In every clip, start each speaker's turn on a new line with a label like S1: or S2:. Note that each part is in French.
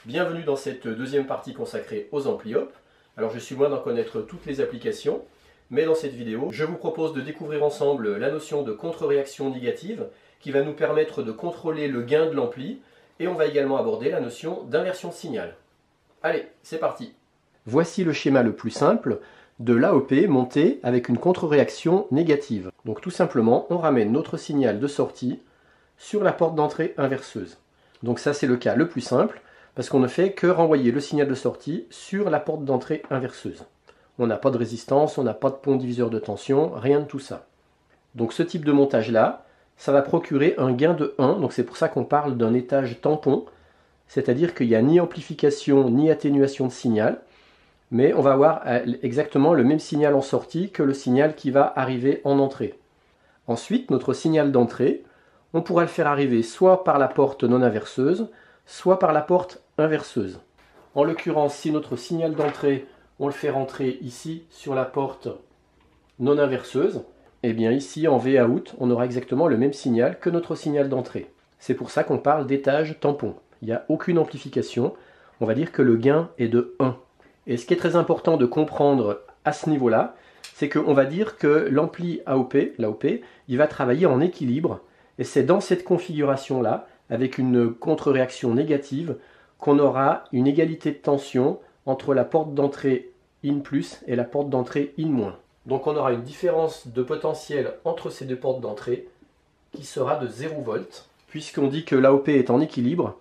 S1: Bienvenue dans cette deuxième partie consacrée aux amplis-op. Alors je suis loin d'en connaître toutes les applications, mais dans cette vidéo, je vous propose de découvrir ensemble la notion de contre-réaction négative qui va nous permettre de contrôler le gain de l'ampli, et on va également aborder la notion d'inversion de signal. Allez, c'est parti. Voici le schéma le plus simple de l'AOP monté avec une contre-réaction négative. Donc tout simplement, on ramène notre signal de sortie sur la porte d'entrée inverseuse. Donc ça c'est le cas le plus simple, parce qu'on ne fait que renvoyer le signal de sortie sur la porte d'entrée inverseuse. On n'a pas de résistance, on n'a pas de pont diviseur de tension, rien de tout ça. Donc ce type de montage-là, ça va procurer un gain de 1, donc c'est pour ça qu'on parle d'un étage tampon, c'est-à-dire qu'il n'y a ni amplification ni atténuation de signal, mais on va avoir exactement le même signal en sortie que le signal qui va arriver en entrée. Ensuite, notre signal d'entrée, on pourra le faire arriver soit par la porte non inverseuse, soit par la porte inverseuse. En l'occurrence, si notre signal d'entrée, on le fait rentrer ici sur la porte non inverseuse, et bien ici en VOUT, on aura exactement le même signal que notre signal d'entrée. C'est pour ça qu'on parle d'étage tampon. Il n'y a aucune amplification, on va dire que le gain est de 1. Et ce qui est très important de comprendre à ce niveau-là, c'est qu'on va dire que l'ampli AOP, l'AOP, il va travailler en équilibre, et c'est dans cette configuration-là, avec une contre-réaction négative, qu'on aura une égalité de tension entre la porte d'entrée IN+ et la porte d'entrée IN-. Donc on aura une différence de potentiel entre ces deux portes d'entrée qui sera de 0 volts, puisqu'on dit que l'AOP est en équilibre,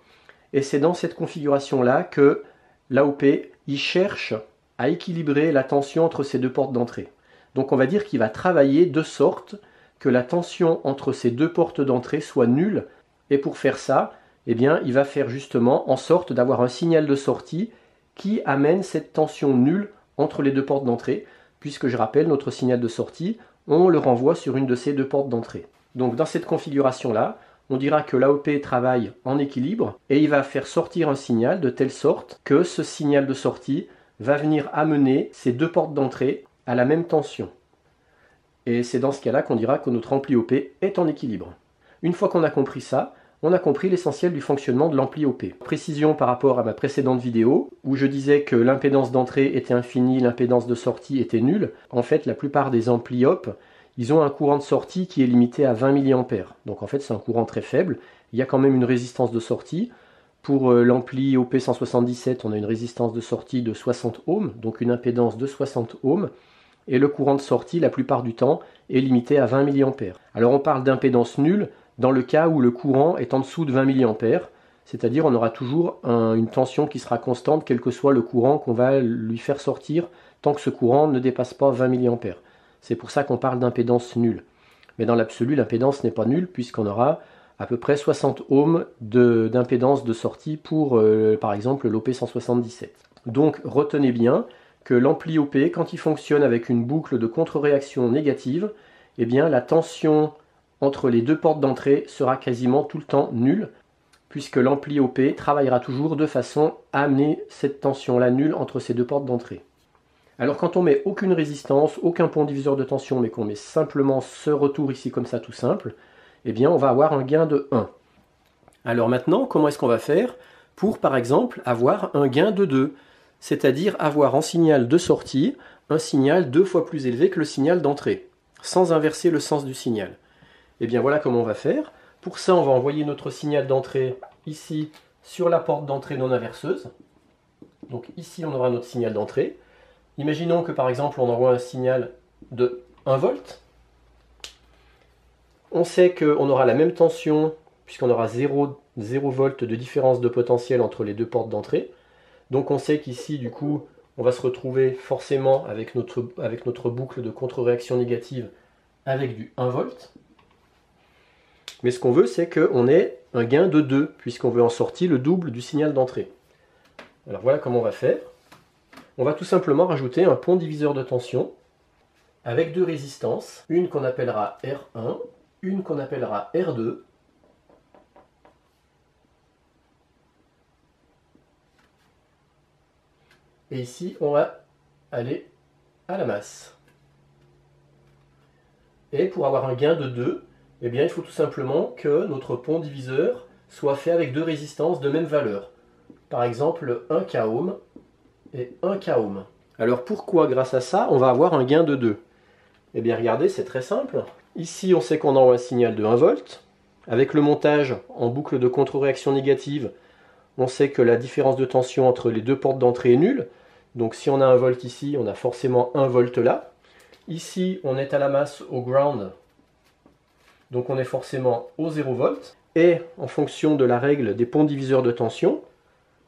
S1: et c'est dans cette configuration-là que l'AOP il cherche à équilibrer la tension entre ces deux portes d'entrée. Donc on va dire qu'il va travailler de sorte que la tension entre ces deux portes d'entrée soit nulle. Et pour faire ça, eh bien, il va faire justement en sorte d'avoir un signal de sortie qui amène cette tension nulle entre les deux portes d'entrée, puisque je rappelle, notre signal de sortie, on le renvoie sur une de ces deux portes d'entrée. Donc dans cette configuration-là, on dira que l'AOP travaille en équilibre et il va faire sortir un signal de telle sorte que ce signal de sortie va venir amener ces deux portes d'entrée à la même tension. Et c'est dans ce cas-là qu'on dira que notre ampli OP est en équilibre. Une fois qu'on a compris ça, on a compris l'essentiel du fonctionnement de l'ampli OP. Précision par rapport à ma précédente vidéo, où je disais que l'impédance d'entrée était infinie, l'impédance de sortie était nulle. En fait, la plupart des amplis OP, ils ont un courant de sortie qui est limité à 20 mA. Donc en fait, c'est un courant très faible. Il y a quand même une résistance de sortie. Pour l'ampli OP 177, on a une résistance de sortie de 60 ohms, donc une impédance de 60 ohms. Et le courant de sortie, la plupart du temps, est limité à 20 mA. Alors on parle d'impédance nulle dans le cas où le courant est en dessous de 20 mA, c'est-à-dire on aura toujours une tension qui sera constante, quel que soit le courant qu'on va lui faire sortir, tant que ce courant ne dépasse pas 20 mA. C'est pour ça qu'on parle d'impédance nulle. Mais dans l'absolu, l'impédance n'est pas nulle, puisqu'on aura à peu près 60 ohms d'impédance de sortie pour, par exemple, l'OP 177. Donc retenez bien que l'ampli OP, quand il fonctionne avec une boucle de contre-réaction négative, eh bien la tension entre les deux portes d'entrée sera quasiment tout le temps nulle, puisque l'ampli OP travaillera toujours de façon à amener cette tension-là nulle entre ces deux portes d'entrée. Alors quand on met aucune résistance, aucun pont diviseur de tension, mais qu'on met simplement ce retour ici comme ça tout simple, eh bien on va avoir un gain de 1. Alors maintenant, comment est-ce qu'on va faire pour, par exemple, avoir un gain de 2 ? C'est-à-dire avoir en signal de sortie un signal 2 fois plus élevé que le signal d'entrée, sans inverser le sens du signal. Et bien voilà comment on va faire. Pour ça, on va envoyer notre signal d'entrée ici sur la porte d'entrée non inverseuse. Donc ici, on aura notre signal d'entrée. Imaginons que par exemple, on envoie un signal de 1 volt. On sait qu'on aura la même tension, puisqu'on aura 0 volt de différence de potentiel entre les deux portes d'entrée. Donc on sait qu'ici, du coup, on va se retrouver forcément avec notre boucle de contre-réaction négative avec du 1 volt. Mais ce qu'on veut, c'est qu'on ait un gain de 2, puisqu'on veut en sortir le double du signal d'entrée. Alors voilà comment on va faire. On va tout simplement rajouter un pont diviseur de tension avec deux résistances, une qu'on appellera R1, une qu'on appellera R2. Et ici, on va aller à la masse. Et pour avoir un gain de 2, eh bien, il faut tout simplement que notre pont diviseur soit fait avec deux résistances de même valeur. par exemple 1 kOhm et 1 kOhm. Alors pourquoi grâce à ça on va avoir un gain de 2? Eh bien regardez, c'est très simple. Ici on sait qu'on envoie un signal de 1 volt. Avec le montage en boucle de contre-réaction négative, on sait que la différence de tension entre les deux portes d'entrée est nulle. Donc si on a 1 volt ici, on a forcément 1 volt là. Ici on est à la masse au ground, donc on est forcément au 0 volt. Et en fonction de la règle des ponts diviseurs de tension,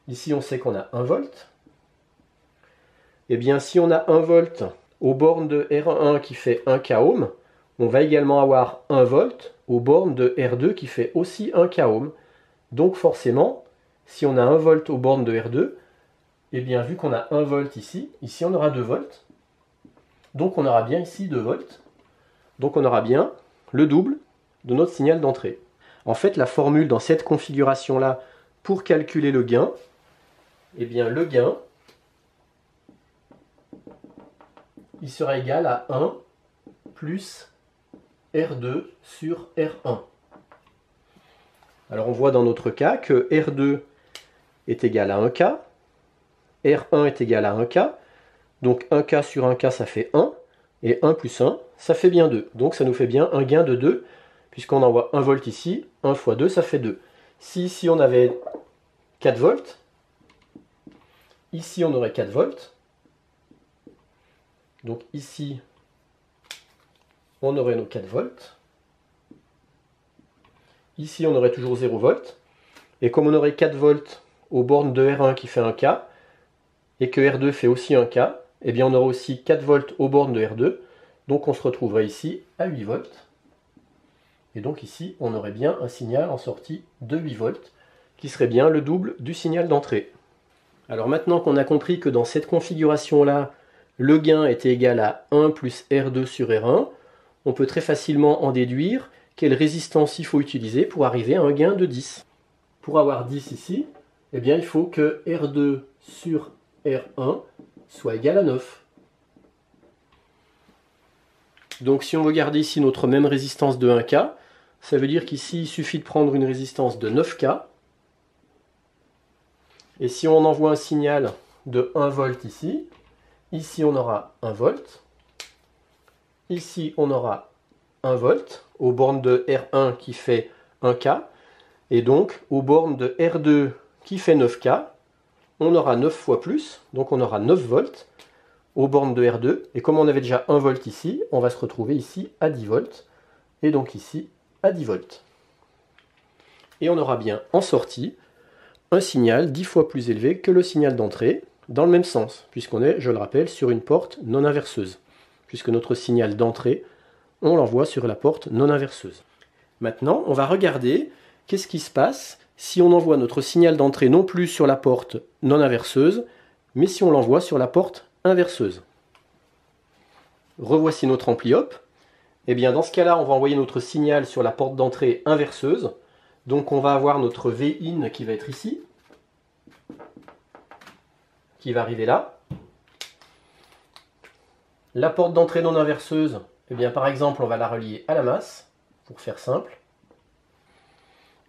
S1: ici on sait qu'on a 1 volt. Et bien si on a 1 volt aux bornes de R1 qui fait 1 kOhm, on va également avoir 1 volt aux bornes de R2 qui fait aussi 1 kOhm. Donc forcément, si on a 1 volt aux bornes de R2, et bien vu qu'on a 1 volt ici, ici on aura 2 volts. Donc on aura bien ici 2 volts. Donc on aura bien le double de notre signal d'entrée. En fait, la formule dans cette configuration-là, pour calculer le gain, eh bien le gain, il sera égal à 1 plus R2 sur R1. Alors on voit dans notre cas que R2 est égal à 1K, R1 est égal à 1K, donc 1K sur 1K ça fait 1, et 1 plus 1 ça fait bien 2. Donc ça nous fait bien un gain de 2, puisqu'on envoie 1 volt ici, 1 fois 2 ça fait 2. Si ici on avait 4 volts, ici on aurait 4 volts, donc ici on aurait nos 4 volts, ici on aurait toujours 0 volts, et comme on aurait 4 volts aux bornes de R1 qui fait 1K, et que R2 fait aussi 1K, eh bien on aura aussi 4 volts aux bornes de R2, donc on se retrouverait ici à 8 volts. Et donc ici, on aurait bien un signal en sortie de 8 volts, qui serait bien le double du signal d'entrée. Alors maintenant qu'on a compris que dans cette configuration-là, le gain était égal à 1 plus R2 sur R1, on peut très facilement en déduire quelle résistance il faut utiliser pour arriver à un gain de 10. Pour avoir 10 ici, eh bien il faut que R2 sur R1 soit égal à 9. Donc si on veut garder ici notre même résistance de 1K, ça veut dire qu'ici il suffit de prendre une résistance de 9K. Et si on envoie un signal de 1 volt ici, ici on aura 1 volt. Ici on aura 1 volt aux bornes de R1 qui fait 1K. Et donc aux bornes de R2 qui fait 9K, on aura 9 fois plus, donc on aura 9 volts aux bornes de R2. Et comme on avait déjà 1 volt ici, on va se retrouver ici à 10 volts. Et donc ici à 10 volts. Et on aura bien en sortie un signal 10 fois plus élevé que le signal d'entrée, dans le même sens, puisqu'on est, je le rappelle, sur une porte non inverseuse. Puisque notre signal d'entrée, on l'envoie sur la porte non inverseuse. Maintenant, on va regarder qu'est-ce qui se passe si on envoie notre signal d'entrée non plus sur la porte non inverseuse, mais si on l'envoie sur la porte inverseuse. Revoici notre ampli op. Eh bien dans ce cas-là, on va envoyer notre signal sur la porte d'entrée inverseuse. Donc on va avoir notre Vin qui va être ici, qui va arriver là. La porte d'entrée non inverseuse, eh bien par exemple, on va la relier à la masse, pour faire simple.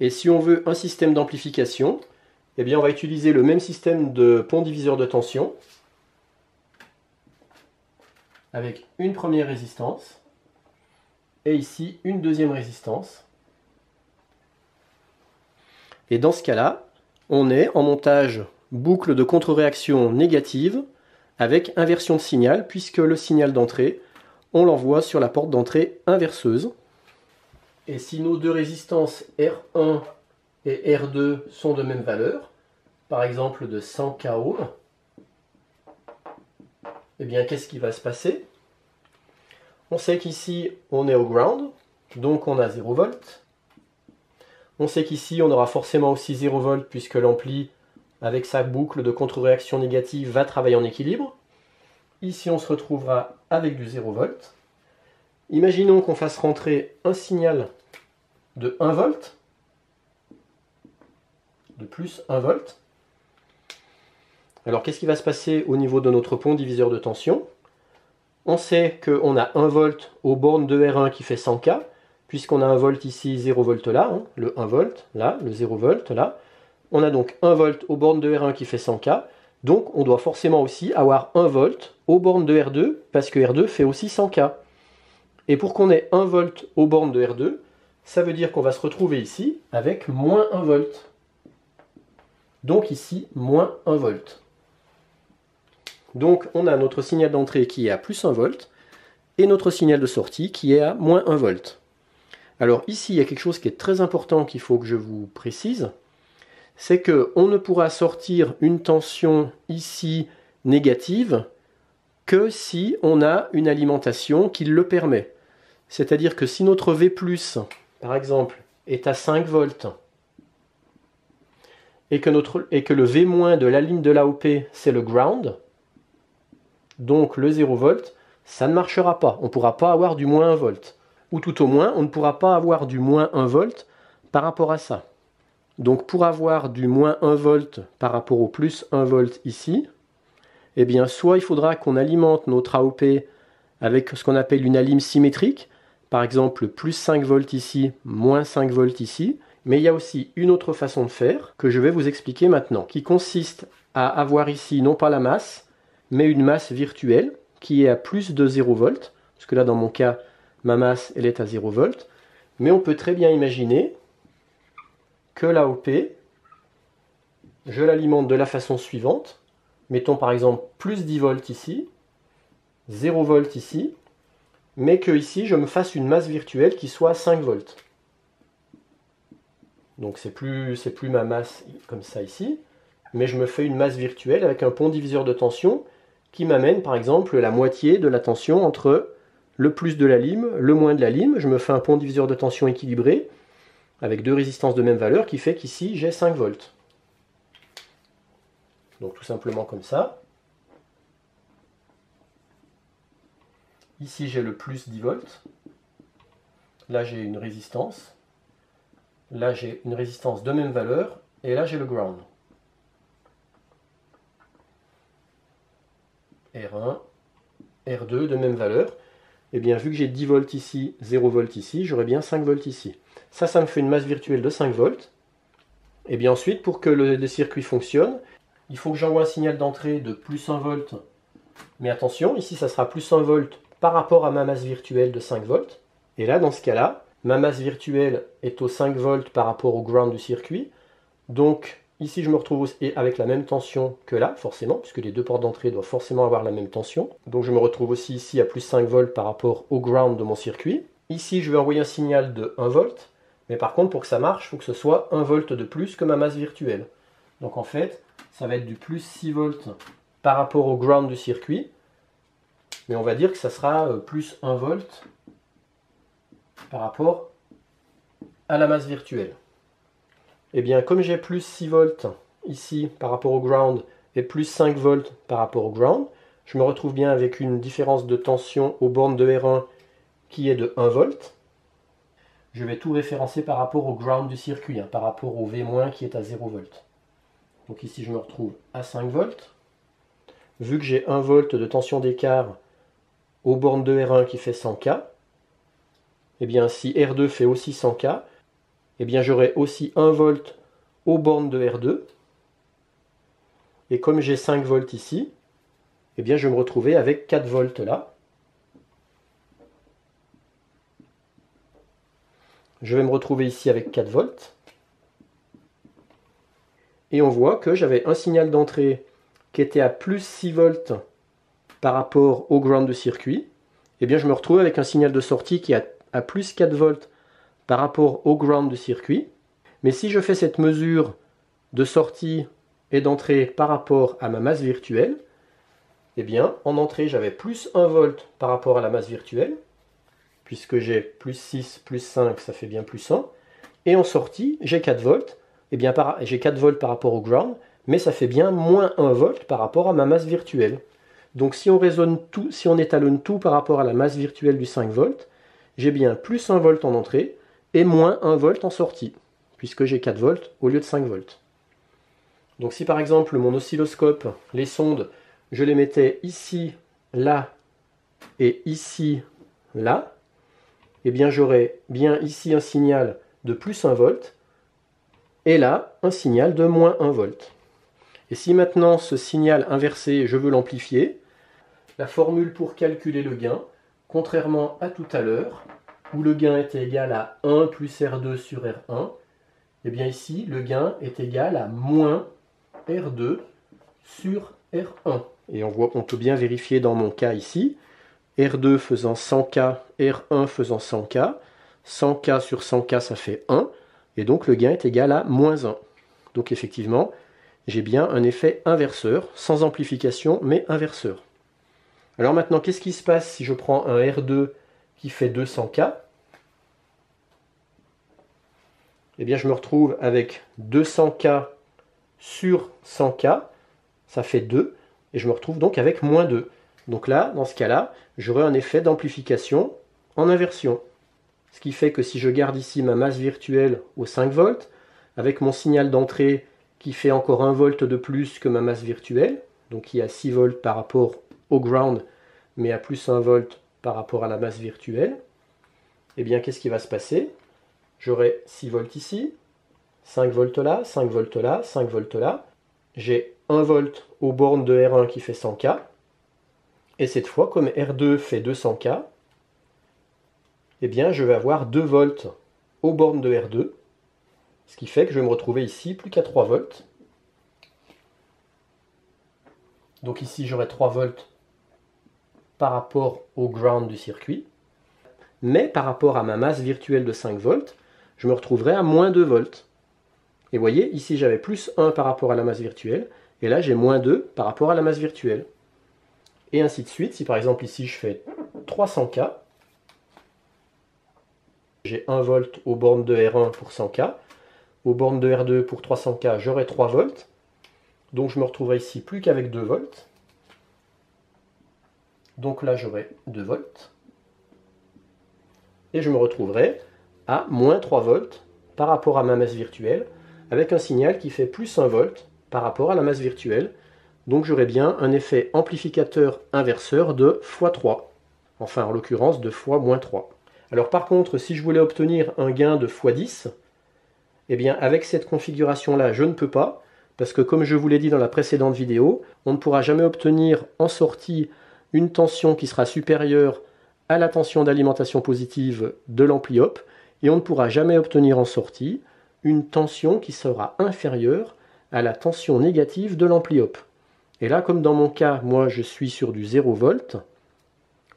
S1: Et si on veut un système d'amplification, eh bien on va utiliser le même système de pont diviseur de tension, avec une première résistance, et ici une deuxième résistance. Et dans ce cas-là, on est en montage boucle de contre-réaction négative avec inversion de signal, puisque le signal d'entrée, on l'envoie sur la porte d'entrée inverseuse. Et si nos deux résistances R1 et R2 sont de même valeur, par exemple de 100 kΩ, eh bien qu'est-ce qui va se passer? On sait qu'ici on est au ground, donc on a 0 volt. On sait qu'ici on aura forcément aussi 0 volt puisque l'ampli, avec sa boucle de contre-réaction négative, va travailler en équilibre. Ici on se retrouvera avec du 0 volt. Imaginons qu'on fasse rentrer un signal de 1 volt, de plus 1 volt. Alors qu'est-ce qui va se passer au niveau de notre pont diviseur de tension? On sait qu'on a 1 volt aux bornes de R1 qui fait 100K, puisqu'on a 1 volt ici, 0 volt là, hein, le 1 volt là, le 0 volt là. On a donc 1 volt aux bornes de R1 qui fait 100K. Donc on doit forcément aussi avoir 1 volt aux bornes de R2 parce que R2 fait aussi 100K. Et pour qu'on ait 1 volt aux bornes de R2, ça veut dire qu'on va se retrouver ici avec moins 1 volt. Donc ici, moins 1 volt. Donc on a notre signal d'entrée qui est à plus 1 volt et notre signal de sortie qui est à moins 1 volt. Alors ici, il y a quelque chose qui est très important qu'il faut que je vous précise. C'est qu'on ne pourra sortir une tension ici négative que si on a une alimentation qui le permet. C'est-à-dire que si notre V+, par exemple, est à 5 volts et que le V- de la ligne de l'AOP, c'est le ground, donc le 0 volt, ça ne marchera pas. On ne pourra pas avoir du moins 1 volt. Ou tout au moins, on ne pourra pas avoir du moins 1 volt par rapport à ça. Donc pour avoir du moins 1 volt par rapport au plus 1 volt ici, eh bien soit il faudra qu'on alimente notre AOP avec ce qu'on appelle une alim symétrique, par exemple plus 5 volts ici, moins 5 volts ici, mais il y a aussi une autre façon de faire que je vais vous expliquer maintenant, qui consiste à avoir ici non pas la masse, mais une masse virtuelle qui est à plus de 0 volts, parce que là dans mon cas, ma masse elle est à 0 volts, mais on peut très bien imaginer que l'AOP, je l'alimente de la façon suivante. Mettons par exemple plus 10 volts ici, 0 volts ici, mais que ici je me fasse une masse virtuelle qui soit à 5 volts. Donc c'est plus ma masse comme ça ici, mais je me fais une masse virtuelle avec un pont diviseur de tension qui m'amène par exemple la moitié de la tension entre le plus de la lime, le moins de la lime. Je me fais un pont diviseur de tension équilibré avec deux résistances de même valeur qui fait qu'ici j'ai 5 volts. Donc tout simplement comme ça. Ici j'ai le plus 10 volts. Là j'ai une résistance. Là j'ai une résistance de même valeur. Et là j'ai le ground. R1, R2 de même valeur. Et bien vu que j'ai 10 volts ici, 0 volts ici, j'aurai bien 5 volts ici. Ça me fait une masse virtuelle de 5 volts. Et bien ensuite, pour que le circuit fonctionne, il faut que j'envoie un signal d'entrée de plus 1 volt. Mais attention, ici ça sera plus 1 volt par rapport à ma masse virtuelle de 5 volts. Et là, dans ce cas-là, ma masse virtuelle est au 5 volts par rapport au ground du circuit. Donc ici, je me retrouve avec la même tension que là, forcément, puisque les deux portes d'entrée doivent forcément avoir la même tension. Donc je me retrouve aussi ici à plus 5 volts par rapport au ground de mon circuit. Ici, je vais envoyer un signal de 1 volt. Mais par contre, pour que ça marche, il faut que ce soit 1 volt de plus que ma masse virtuelle. Donc en fait, ça va être du plus 6 volts par rapport au ground du circuit. Mais on va dire que ça sera plus 1 volt par rapport à la masse virtuelle. Et bien, comme j'ai plus 6 volts ici par rapport au ground et plus 5 volts par rapport au ground, je me retrouve bien avec une différence de tension aux bornes de R1 qui est de 1 volt. Je vais tout référencer par rapport au ground du circuit, par rapport au V- qui est à 0 volt. Donc ici, je me retrouve à 5 volts. Vu que j'ai 1 volt de tension d'écart aux bornes de R1 qui fait 100K, et bien si R2 fait aussi 100K, et bien j'aurai aussi 1 volt aux bornes de R2. Et comme j'ai 5 volts ici, et bien je vais me retrouver avec 4 volts là. Je vais me retrouver ici avec 4 volts. Et on voit que j'avais un signal d'entrée qui était à plus 6 volts par rapport au ground de circuit. Et bien je me retrouve avec un signal de sortie qui est à plus 4 volts par rapport au ground de circuit. Mais si je fais cette mesure de sortie et d'entrée par rapport à ma masse virtuelle, eh bien en entrée j'avais plus 1 volt par rapport à la masse virtuelle, puisque j'ai plus 6, plus 5, ça fait bien plus 1. Et en sortie, j'ai 4 volts. Eh bien, j'ai 4 volts par rapport au ground, mais ça fait bien moins 1 volt par rapport à ma masse virtuelle. Donc si on raisonne tout, si on étalonne tout par rapport à la masse virtuelle du 5 volts, j'ai bien plus 1 volt en entrée et moins 1 volt en sortie, puisque j'ai 4 volts au lieu de 5 volts. Donc si par exemple mon oscilloscope, les sondes, je les mettais ici, là et ici, là, eh bien j'aurais bien ici un signal de plus 1 volt et là, un signal de moins 1 volt. Et si maintenant ce signal inversé, je veux l'amplifier, la formule pour calculer le gain, contrairement à tout à l'heure, où le gain était égal à 1 plus R2 sur R1, et bien ici, le gain est égal à moins R2 sur R1. Et on peut bien vérifier dans mon cas ici, R2 faisant 100K, R1 faisant 100K, 100K sur 100K ça fait 1, et donc le gain est égal à moins 1. Donc effectivement, j'ai bien un effet inverseur, sans amplification, mais inverseur. Alors maintenant, qu'est-ce qui se passe si je prends un R2 qui fait 200K? Eh bien, je me retrouve avec 200K sur 100K, ça fait 2, et je me retrouve donc avec moins 2. Donc là, dans ce cas-là, j'aurai un effet d'amplification en inversion. Ce qui fait que si je garde ici ma masse virtuelle aux 5 volts, avec mon signal d'entrée qui fait encore 1 volt de plus que ma masse virtuelle, donc qui est à 6 volts par rapport au ground, mais à plus 1 volt par rapport à la masse virtuelle, eh bien qu'est-ce qui va se passer? J'aurai 6 volts ici, 5 volts là, 5 volts là, 5 volts là. J'ai 1 volt aux bornes de R1 qui fait 100K. Et cette fois, comme R2 fait 200K, eh bien je vais avoir 2 volts aux bornes de R2. Ce qui fait que je vais me retrouver ici plus qu'à 3 volts. Donc ici j'aurai 3 volts par rapport au ground du circuit. Mais par rapport à ma masse virtuelle de 5 volts, je me retrouverai à moins 2 volts. Et vous voyez, ici j'avais plus 1 par rapport à la masse virtuelle, et là j'ai moins 2 par rapport à la masse virtuelle. Et ainsi de suite, si par exemple ici je fais 300K, j'ai 1 volt aux bornes de R1 pour 100K, aux bornes de R2 pour 300K j'aurai 3 volts, donc je me retrouverai ici plus qu'avec 2 volts. Donc là j'aurai 2 volts. Et je me retrouverai à moins 3 volts par rapport à ma masse virtuelle, avec un signal qui fait plus 1 volt par rapport à la masse virtuelle. Donc j'aurai bien un effet amplificateur inverseur de x3, enfin en l'occurrence de x moins 3. Alors par contre, si je voulais obtenir un gain de x10, eh bien avec cette configuration-là, je ne peux pas, parce que comme je vous l'ai dit dans la précédente vidéo, on ne pourra jamais obtenir en sortie une tension qui sera supérieure à la tension d'alimentation positive de l'ampli-op, et on ne pourra jamais obtenir en sortie une tension qui sera inférieure à la tension négative de l'ampli-op. Et là, comme dans mon cas, moi je suis sur du 0 volt,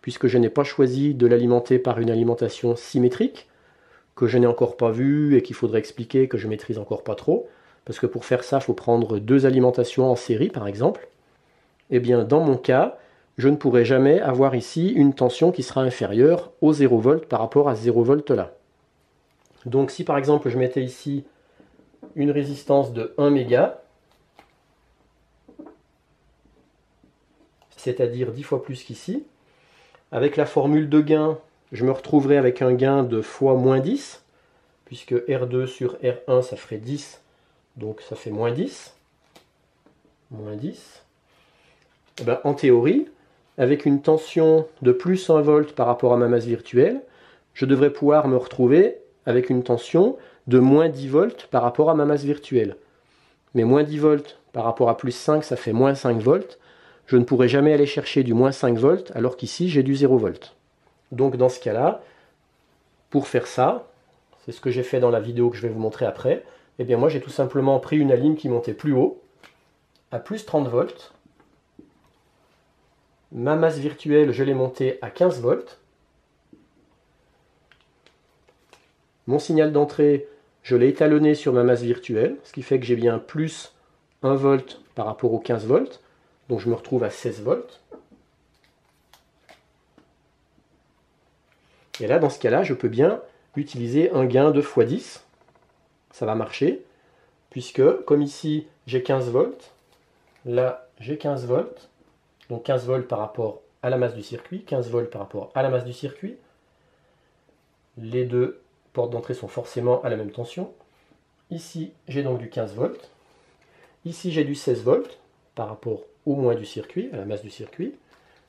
S1: puisque je n'ai pas choisi de l'alimenter par une alimentation symétrique, que je n'ai encore pas vue et qu'il faudrait expliquer, que je maîtrise encore pas trop, parce que pour faire ça, il faut prendre 2 alimentations en série par exemple. Eh bien dans mon cas, je ne pourrai jamais avoir ici une tension qui sera inférieure au 0 volt par rapport à 0 volt là. Donc si par exemple je mettais ici une résistance de 1 méga, c'est-à-dire 10 fois plus qu'ici, avec la formule de gain, je me retrouverai avec un gain de fois moins 10, puisque R2 sur R1 ça ferait 10, donc ça fait moins 10. Moins 10. Et ben, en théorie, avec une tension de plus 1 volt par rapport à ma masse virtuelle, je devrais pouvoir me retrouver avec une tension de moins 10 volts par rapport à ma masse virtuelle. Mais moins 10 volts par rapport à plus 5, ça fait moins 5 volts. Je ne pourrai jamais aller chercher du moins 5 volts, alors qu'ici j'ai du 0 volt. Donc dans ce cas-là, pour faire ça, c'est ce que j'ai fait dans la vidéo que je vais vous montrer après, eh bien moi j'ai tout simplement pris une alim qui montait plus haut, à plus 30 volts. Ma masse virtuelle, je l'ai montée à 15 volts. Mon signal d'entrée, je l'ai étalonné sur ma masse virtuelle, ce qui fait que j'ai bien plus 1 volt par rapport aux 15 volts. Donc je me retrouve à 16 volts. Et là, dans ce cas-là, je peux bien utiliser un gain de x10. Ça va marcher, puisque comme ici, j'ai 15 volts. Là, j'ai 15 volts. Donc 15 volts par rapport à la masse du circuit, 15 volts par rapport à la masse du circuit. Les deux portes d'entrée sont forcément à la même tension. Ici, j'ai donc du 15 volts. Ici, j'ai du 16 volts par rapport au moins du circuit, à la masse du circuit.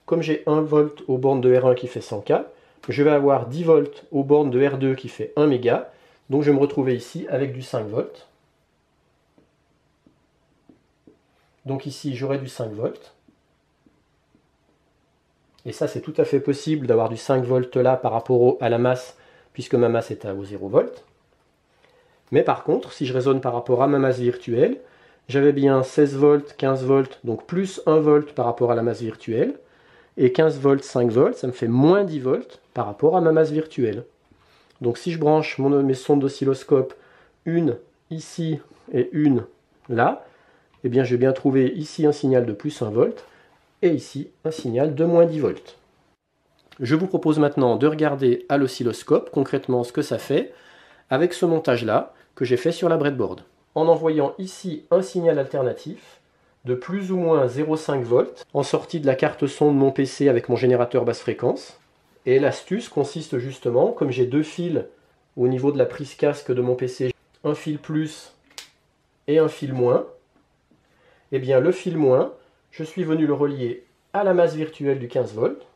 S1: Comme j'ai 1 volt aux bornes de R1 qui fait 100K, je vais avoir 10 volts aux bornes de R2 qui fait 1 méga. Donc je vais me retrouver ici avec du 5 volts. Donc ici, j'aurai du 5 volts. Et ça, c'est tout à fait possible d'avoir du 5 volts là par rapport à la masse, puisque ma masse est au 0 volts. Mais par contre, si je raisonne par rapport à ma masse virtuelle, j'avais bien 16 volts, 15 volts, donc plus 1 volt par rapport à la masse virtuelle. Et 15 volts, 5 volts, ça me fait moins 10 volts par rapport à ma masse virtuelle. Donc si je branche mes sondes d'oscilloscope, une ici et une là, eh bien je vais bien trouver ici un signal de plus 1 volt et ici un signal de moins 10 volts. Je vous propose maintenant de regarder à l'oscilloscope concrètement ce que ça fait avec ce montage-là que j'ai fait sur la breadboard. En envoyant ici un signal alternatif de plus ou moins 0,5 volts en sortie de la carte son de mon PC avec mon générateur basse fréquence. Et l'astuce consiste justement, comme j'ai deux fils au niveau de la prise casque de mon PC, un fil plus et un fil moins, et bien le fil moins, je suis venu le relier à la masse virtuelle du 15 volts,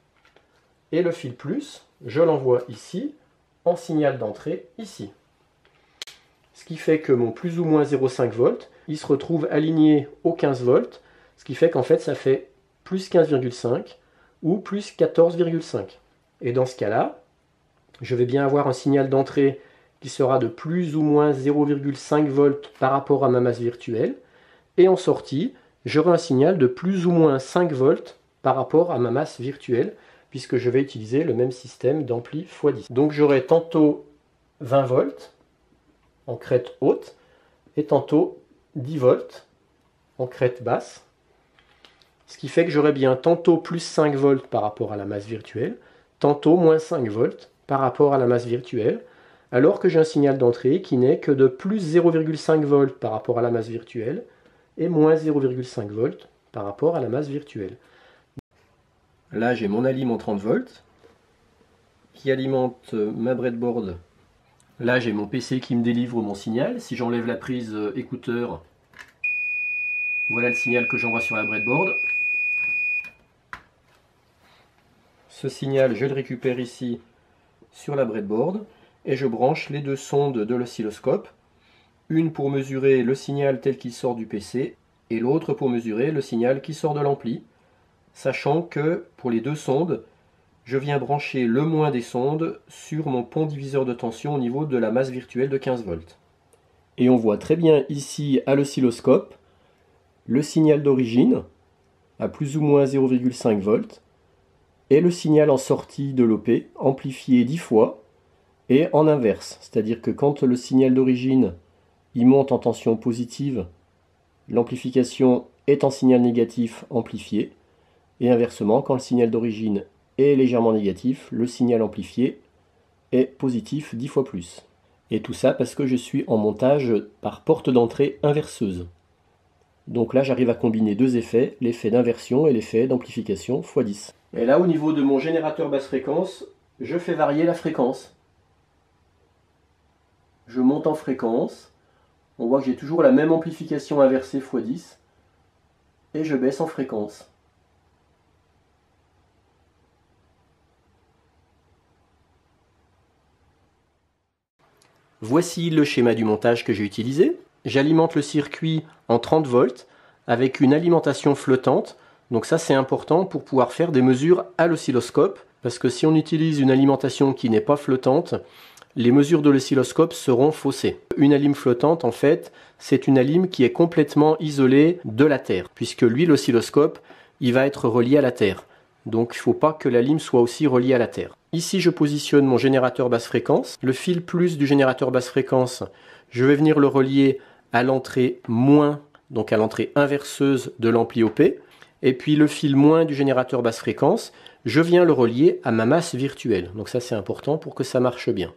S1: et le fil plus, je l'envoie ici, en signal d'entrée ici. Ce qui fait que mon plus ou moins 0,5 volts, il se retrouve aligné au 15 volts, ce qui fait qu'en fait ça fait plus 15,5 ou plus 14,5. Et dans ce cas-là, je vais bien avoir un signal d'entrée qui sera de plus ou moins 0,5 volts par rapport à ma masse virtuelle, et en sortie, j'aurai un signal de plus ou moins 5 volts par rapport à ma masse virtuelle, puisque je vais utiliser le même système d'ampli x10. Donc j'aurai tantôt 20 volts en crête haute, et tantôt 10 volts en crête basse, ce qui fait que j'aurai bien tantôt plus 5 volts par rapport à la masse virtuelle, tantôt moins 5 volts par rapport à la masse virtuelle, alors que j'ai un signal d'entrée qui n'est que de plus 0,5 volts par rapport à la masse virtuelle, et moins 0,5 volts par rapport à la masse virtuelle. Là j'ai mon alim en 30 volts, qui alimente ma breadboard. Là j'ai mon PC qui me délivre mon signal. Si j'enlève la prise écouteur, voilà le signal que j'envoie sur la breadboard. Ce signal, je le récupère ici sur la breadboard et je branche les deux sondes de l'oscilloscope. Une pour mesurer le signal tel qu'il sort du PC et l'autre pour mesurer le signal qui sort de l'ampli. Sachant que pour les deux sondes, je viens brancher le moins des sondes sur mon pont diviseur de tension au niveau de la masse virtuelle de 15 volts. Et on voit très bien ici à l'oscilloscope le signal d'origine à plus ou moins 0,5 volts et le signal en sortie de l'OP amplifié 10 fois et en inverse. C'est-à-dire que quand le signal d'origine il monte en tension positive, l'amplification est en signal négatif amplifié, et inversement, quand le signal d'origine est légèrement négatif, le signal amplifié est positif 10 fois plus. Et tout ça parce que je suis en montage par porte d'entrée inverseuse. Donc là j'arrive à combiner deux effets, l'effet d'inversion et l'effet d'amplification x10. Et là au niveau de mon générateur basse fréquence, je fais varier la fréquence. Je monte en fréquence, on voit que j'ai toujours la même amplification inversée x10, et je baisse en fréquence. Voici le schéma du montage que j'ai utilisé. J'alimente le circuit en 30 volts avec une alimentation flottante. Donc ça c'est important pour pouvoir faire des mesures à l'oscilloscope, parce que si on utilise une alimentation qui n'est pas flottante, les mesures de l'oscilloscope seront faussées. Une alim flottante, en fait, c'est une alim qui est complètement isolée de la Terre, puisque lui, l'oscilloscope, il va être relié à la Terre. Donc il ne faut pas que la lime soit aussi reliée à la Terre. Ici, je positionne mon générateur basse fréquence. Le fil plus du générateur basse fréquence, je vais venir le relier à l'entrée moins, donc à l'entrée inverseuse de l'ampli OP. Et puis le fil moins du générateur basse fréquence, je viens le relier à ma masse virtuelle. Donc ça, c'est important pour que ça marche bien.